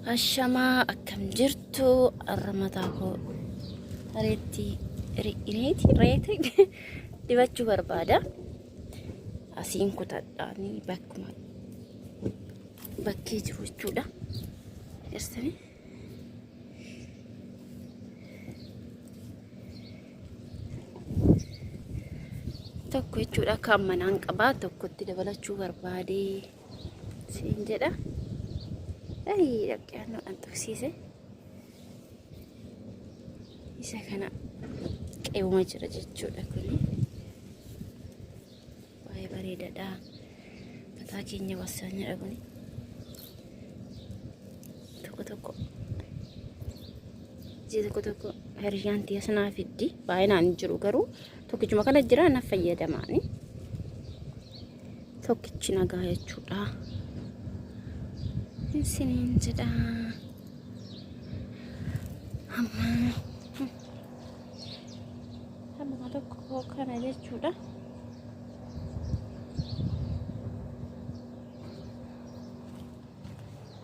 Ashamaa akkam jirtu armataa koo reeti dibachuu barbaada. Asiin kutadhaanii bakkee jiru jechuudha. Eersanii tokko jechuudha kan manaan qabaa tokkotti dabalachuu barbaade siin jedha. Dhaqee anoo antuksiise isa kana qe'uma jira jechuudha. Kuni baay'ee bareedaadha. Mataa keenya wasaanidha kuni. Tokko hiriyyaan tiyya sanaa fiddi baay'inaan jiru garuu tokkichuma kana jira na fayyadamaani. Tokkichi nagaa jechuudha. Sinin jedha amma tokko kana jechuudha.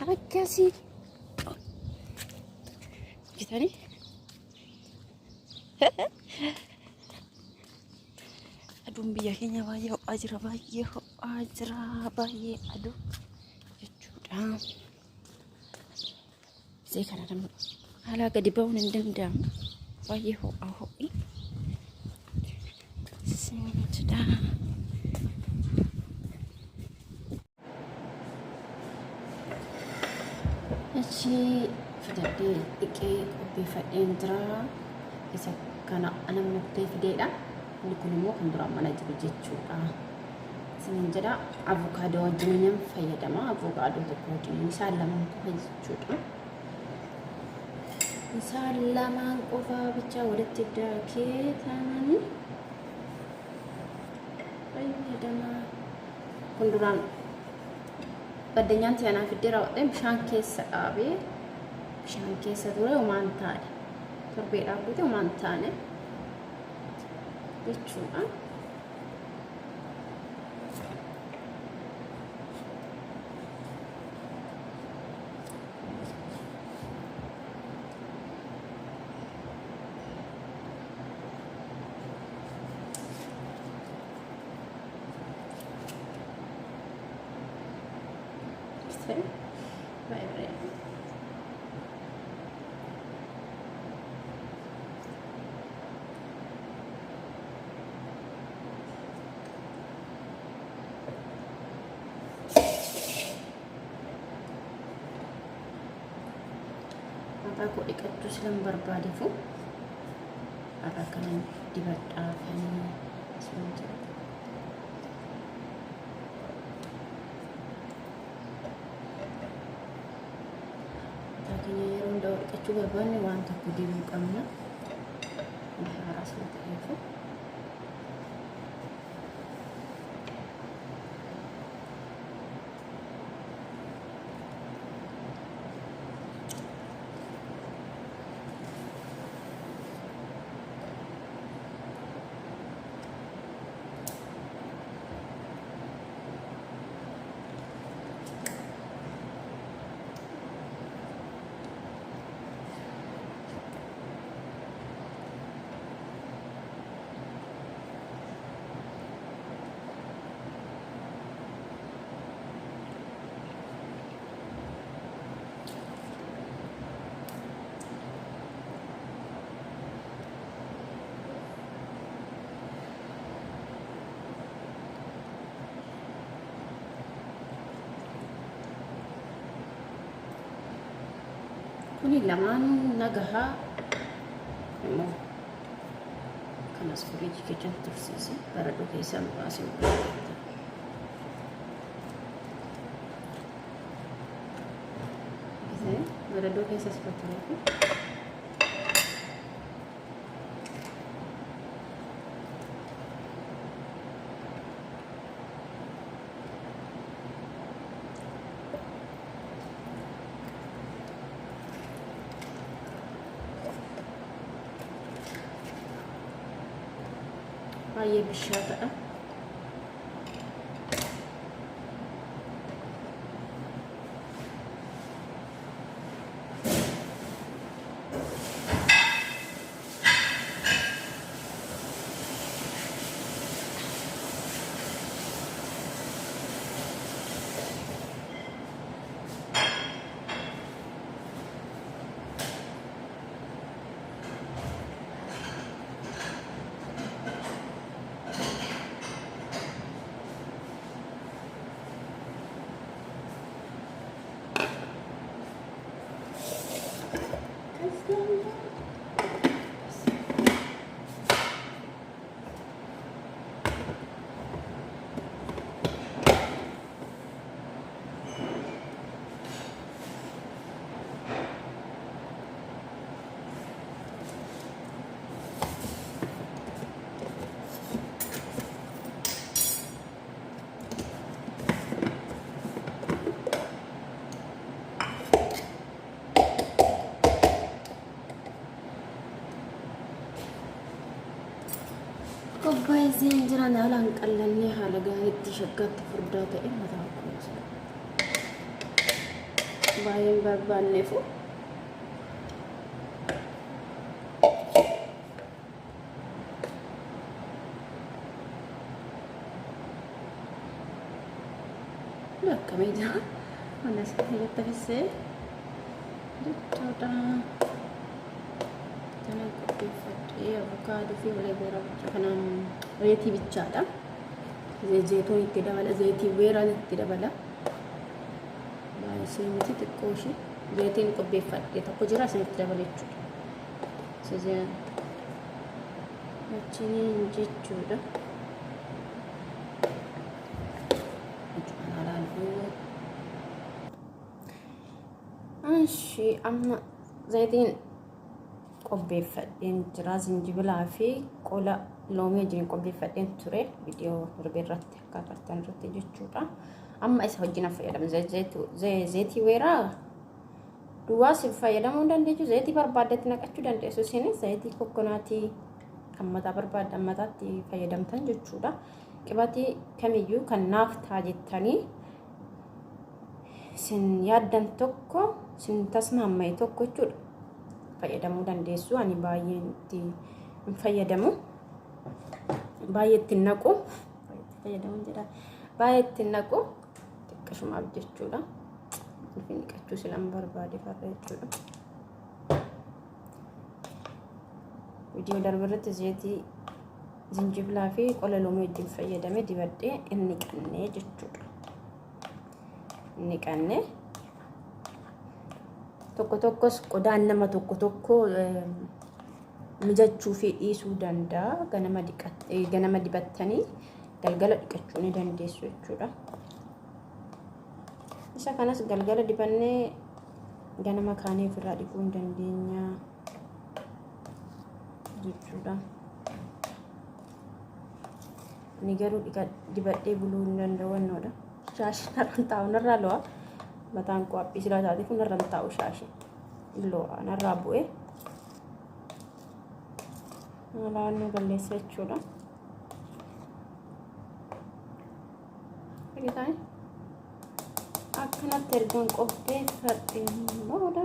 Akkasii bitanii aduun biyya keenya baay'ee ho'aa jira, baay'ee aduu jechuudha. Isee kana nama haala gadi ba'uun hin danda'amu. Baay'ee ho'aa ho'i. Sinidha. Achi fidadhee dhiqee qopheeffadheen jira. Isa kana anam nuftee fideedha. Inni kun immoo kan duraan mana jiru jechuudha. Sinin jedha avokaadoo wajjin fayyadama. Avokaadoo tokko wajjin isaan lamaan qofa jechuudha. Isaan lamaan qofa bicha walitti daakee taananii fayyadama. Kun duraan baddeenyaan tiyanaa fiddee raawwadhee bishaan keessa dhaabee bishaan keessa ture homaan taane torbee dhaabbate homaan taane jechuudha. Baik. Mata kok dikacus lembar badifu akan dibadakan sebentar. Taknya yang udah kecuali banyak wanita kudi bukannya harus mata itu. Kuni lamaan nagaha immoo kanas firiiji keessatti tursiise baraduu keessaa baasee baraduu keessas fattureefi baay'ee bishaataadha. Baay'een jiran haalaan qal'annee haala gaariitti shaggaatti furdaa ta'e mataa kunuunsa. Baay'een barbaanneefu akkamii jira mana keessatti fissee jechuudha. Kana qopheeffadhee avokaadoo fi ulee beeraa bicha kanaan zayitii bichaadha. Zayituun itti dabala, zayitii weeraan itti dabala. Baay'ee miti xiqqoo ishee zayitiin qopheeffadhee tokko jira isinitti dabala jechuudha. Sizeen achiin jechuudha. Anshi amma zayitiin qopheeffadheen jira. Zinjibilaa fi qola loomii wajjin qopheeffadheen ture viidiyoo darbee irratti akka agartan irratti jechuudha. Amma isa wajjin fayyadamu zayitii weeraa duwwaas fayyadamuu dandeessu. Zayitii barbaaddetti naqachuu dandeessu. Isinis zayitii kokkonaatii kan mataa barbaaddan mataatti fayyadamtan jechuudha. Qibatii kamiyyuu kan naaf ta'a jettanii sin yaaddan tokko sin tasmaammaye tokko jechuudha fayyadamuu dandeessu. Ani baay'eetti hin fayyadamu, baay'eetti naqu fayyadamuun jedha, baay'eetti naqu xiqqashumaaf jechuudha. Ulfi niqachuu silan barbaade farra jechuudha. Viidiyoo darbe irratti zayitii zinjibilaa fi qola loomii wajjin fayyadame dibadhee inni qannee jechuudha. Inni qannee tokko tokkos qodaan nama tokko mijachuu fi dhiisuu danda'a. Ganama dibattanii galgala dhiqachuu ni dandeessu jechuudha. Isa kanas galgala dibannee ganama kaanee ofirraa dhiquu hin dandeenya jechuudha. Ni garuu dibadhee buluu hin danda'u wannoodha. Shaashi narraan taa'u narraa lo'a. Mataan koo haphii silaa taatee kun narraan taa'u shaashi lo'a narraa bu'ee laannoo balleessa jechuudha. Akkanatti ergaan qopheeffadheen booda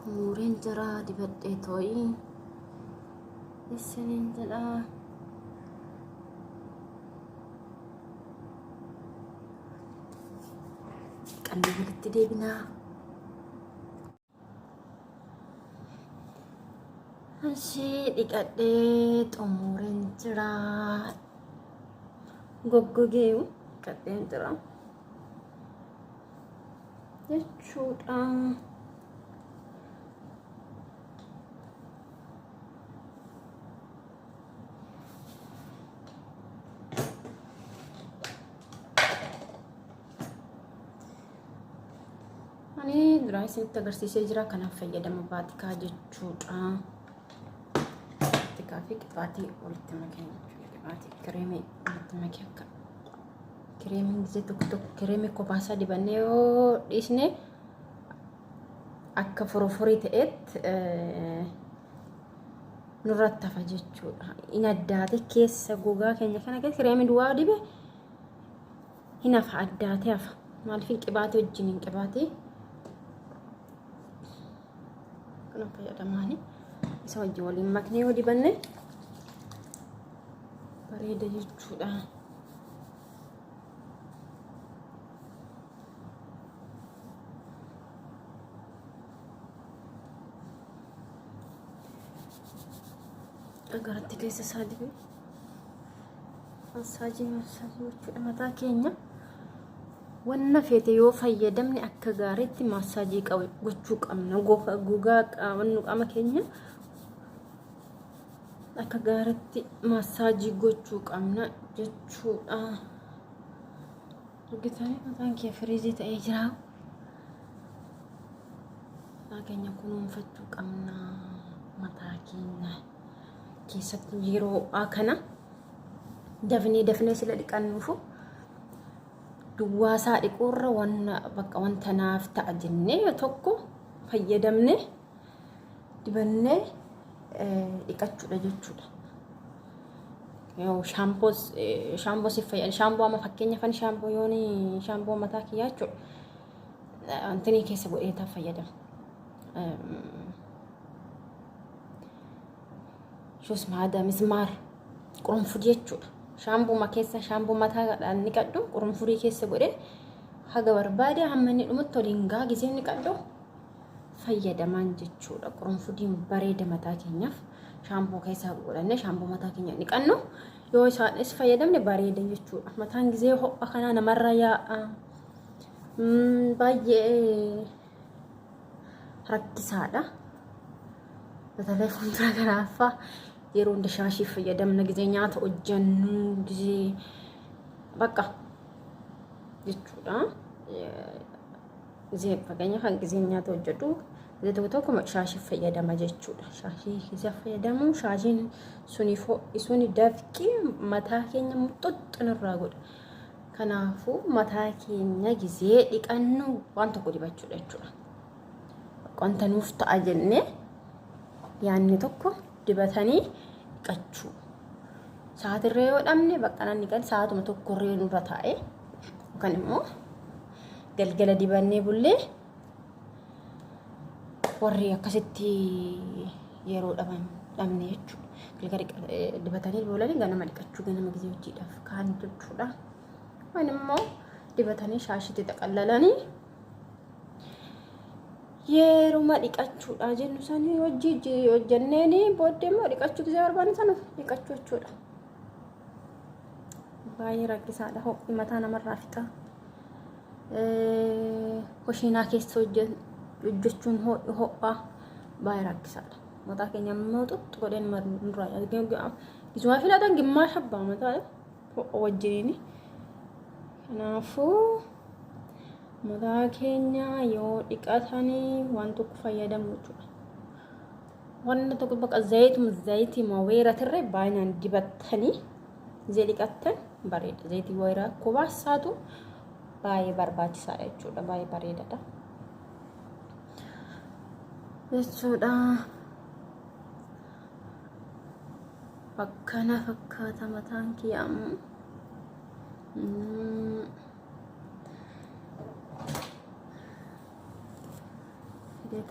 umuriin jira dibadhee too'i isiniin jedha. Qannee walitti deebinaa. Ishee dhiqadhee umuriin jira goggogee kadheen jira jechuudha. Ani duraa isinitti agarsiisee jira, kanaaf fayyadama baatikaa jechuudha. Baatikaa fi qixaatii walitti makee jechuudha. Qixaatii kireemii walitti makee akka kireemiin gisee tokko tokko kireemii kopaasaa dibannee yoo dhiisne akka foroforii ta'etti nurratti hafa jechuudha. In addaate keessa gogaa keenya kana keessa kireemii duwwaa dibe hin hafa, addaate hafa. Maaliif qibaatii wajjin hin qibaatii kana fayyadamaani isa wajjin waliin maknee yoo dibanne bareeda jechuudha. Agaratti keessa isaa dibe masaajii jechuudha. Mataa keenya wanna feete yoo fayyadamne akka gaariitti masaajii gochuu qabna. Gogaa qaama keenya akka gaariitti masaajii gochuu qabna jechuudha. Argitanii mataan kee firiizii ta'ee jira. Mataa keenya kunuunfachuu qabna. Mataa keenya keessatti yeroo kana dafnee sila dhiqannuufu duwwaasaa dhiqurra wanta naaf ta'a jennee tokko fayyadamne dibannee dhiqachuudha jechuudha. Yoo shaampoo si fayyada, shaampoo amma fakkeenyaaf ani shaampoo mataa kiyyaa jechuudha. Antini keessa godhee ta'a fayyadama. Shus maada mismaar qurunfudii jechuudha. Shaampoo mataa ni qaddu qurunfudii keessa godhee haga barbaade hamma inni dhumutti waliin gisee ni qaddu fayyadamaan jechuudha. Qurunfudiin bareeda mataa keenyaaf shaampoo keessa godhannee shaampoo mataa keenya ni qannu yoo isaanis fayyadamne bareeda jechuudha. Mataan gisee ho'a kana namarra yaa'a baay'ee rakkisaadha. Batalee fuuldura garaafaa yeroo hunda shaashii fayyadamna gisee nyaata hojjennu gisee bakka jechuudha. Gisee fakkeenyaaf kan gisee nyaata hojjedhu gisee tokko tokko shaashii fayyadama jechuudha. Shaashii gisee fayyadamu shaashiin suni dafqii mataa keenya muxuxxinirraa godha. Kanaafuu mataa keenya gisee dhiqannu waan tokko dibachuudha jechuudha. Wanta nuuf ta'a jennee yaanni tokko dibatanii dhiqachuu. Sa'aatirree yoo dhabne bakka nanni gal sa'aatuma tokkorree nurra taa'e yookaan immoo galgala dibannee bullee warri akkasitti yeroo dhabne jechuudha. Galgala dibatanii boolanii ganama dhiqachuu ganama gisee hojiidhaaf kaan jechuudha. Waan immoo dibatanii shaashitti xaqallalanii yeruma dhiqachuudha jennu sanii hojjenneeni booddee immoo dhiqachuu gisee barbaanne sana dhiqachuu jechuudha. Baay'ee rakkisaadha. Ho'i mataa namarraa fixa. Kushiinaa keessa hojjechuun ho'a baay'ee rakkisaadha. Mataa keenya immoo xuxxu godheen nurraa gisuma filatan gimmaasha abbaa mataa ho'a wajjiniini. Kanaafuu mataa keenya yoo dhiqatanii waan tokko fayyadamu jechuudha. Wanna tokko bakka zayitii wayiiraatirree baay'inaan dibattanii gisee dhiqattan bareeda. Zayitii wayiiraa kubaasaatu baay'ee barbaachisaadha jechuudha. Baay'ee bareedaadha jechuudha. Akkana fakkaata mataan kiyyaa.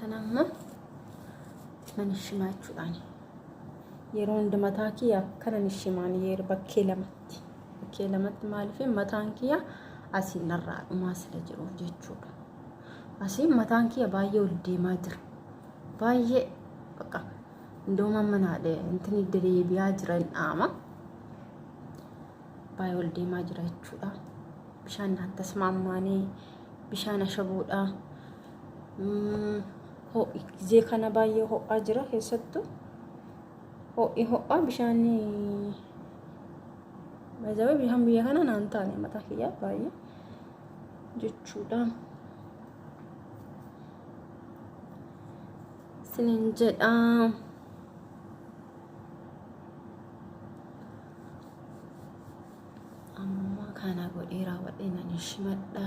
Tanamma manishimaa jechuudhaan yeroo hunda mataa kiyyaa akkana nishimaan yeroo bakkee lamatti maaliif mataan kiyyaa asiin narraa dhumaa sila jiruuf jechuudha. Asiin mataan kiyyaa baay'ee ol deemaa jira. Baay'ee bakka indooma manaadhe intini deebi'aa jiran dhaama. abbaa ol deemaa jira jechuudha. Bishaan hantas maammaanii bishaan ashabuudha. Ho'i gizee kana baay'ee ho'aa jira keessattuu. Ho'i ho'aa bishaan baay'ee bishaan biyya kana naan taane mataa kiyyaa baay'ee jechuudha. Sinin jedha. Amma kana godhee raawwadhee nan shimadha.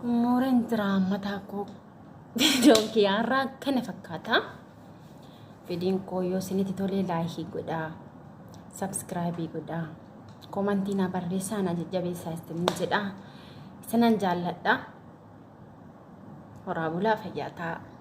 Umuureen diraamataa koo viidiyoon kiyyaarraa kana fakkaata. Viidiyoon koo yoo isinitti tolee laayikii godhaa, sabskraayibii godhaa, koomantii na barreessaa na jajjabeessaa isiniin jedha. Isinan jaalladha. Horaa bulaa fayyaa ta'a.